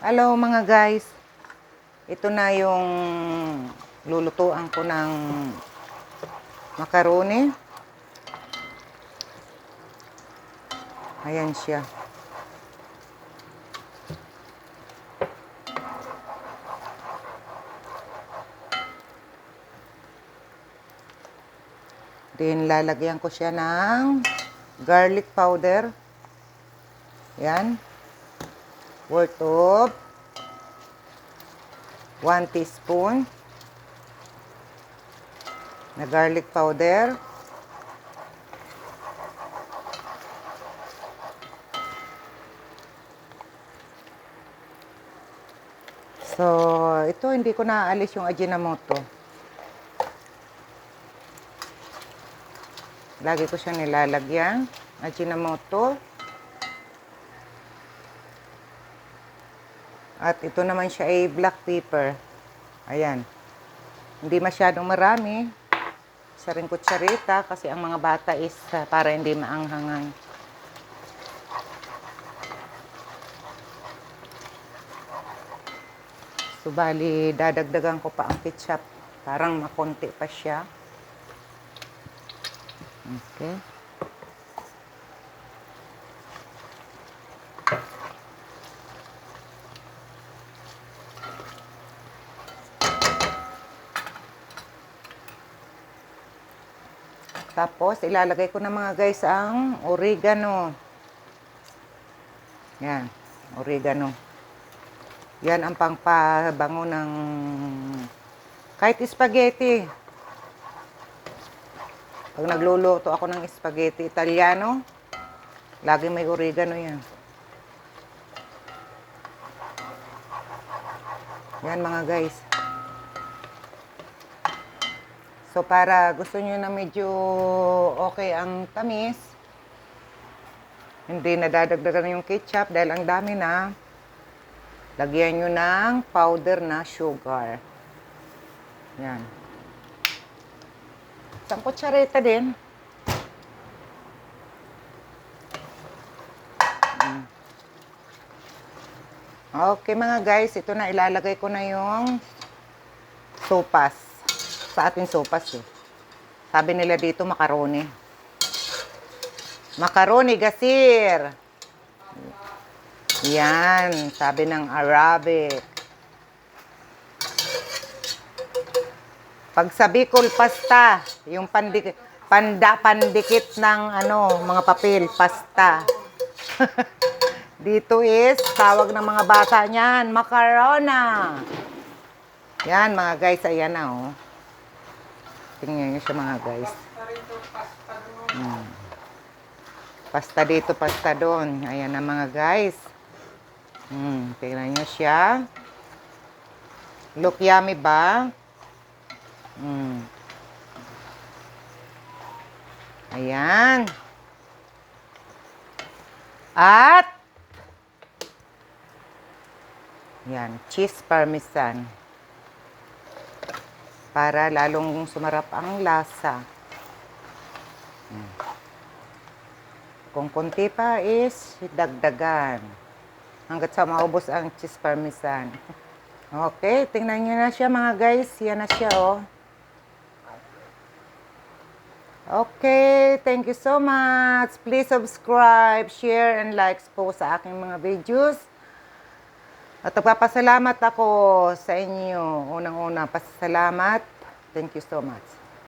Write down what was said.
Hello mga guys. Ito na yung lulutuan ko ng macaroni. Ayan siya. Then lalagyan ko siya ng garlic powder. Yan. Worth of 1 teaspoon na garlic powder. So, ito hindi ko naaalis yung Ajinomoto. Lagi ko siya nilalagyan. Ajinomoto. At ito naman siya ay black pepper. Ayan. Hindi masyadong marami. Isa rin kutsarita kasi ang mga bata is para hindi maanghangan. So, bali, dadagdagan ko pa ang ketchup. Parang makonti pa siya. Okay. Tapos, ilalagay ko na mga guys ang oregano. Yan, oregano. Yan ang pangpabango ng kahit spaghetti. Pag nagluluto ako ng spaghetti Italiano, lagi may oregano yan. Yan mga guys. So, para gusto nyo na medyo okay ang tamis, hindi nadadagdagan yung ketchup dahil ang dami na, lagyan nyo ng powder na sugar. Yan. Isang kutsareta din. Okay mga guys, ito na ilalagay ko na yung sopas. Sa ating sopas eh. Sabi nila dito macaroni. Macaroni gasir. Yan, sabi ng Arabic. Pag sa Bicol pasta, yung pandikit ng mga papel, pasta. Dito is tawag ng mga bata niyan, macarona. Yan mga guys, ayan na oh. Tingnan niyo siya mga guys. Pasta dito, pasta doon. Ayan na mga guys. Tingnan niyo siya. Look yummy ba? Ayan. At yan, cheese parmesan. Para lalong sumarap ang lasa. Kung konti pa is dagdagan. Hanggat sa maubos ang cheese parmesan. Okay, tingnan nyo na siya mga guys. Yan na siya oh. Okay, thank you so much. Please subscribe, share, and likes po sa aking mga videos. At nagpapasalamat ako sa inyo. Unang-una, pasalamat. Thank you so much.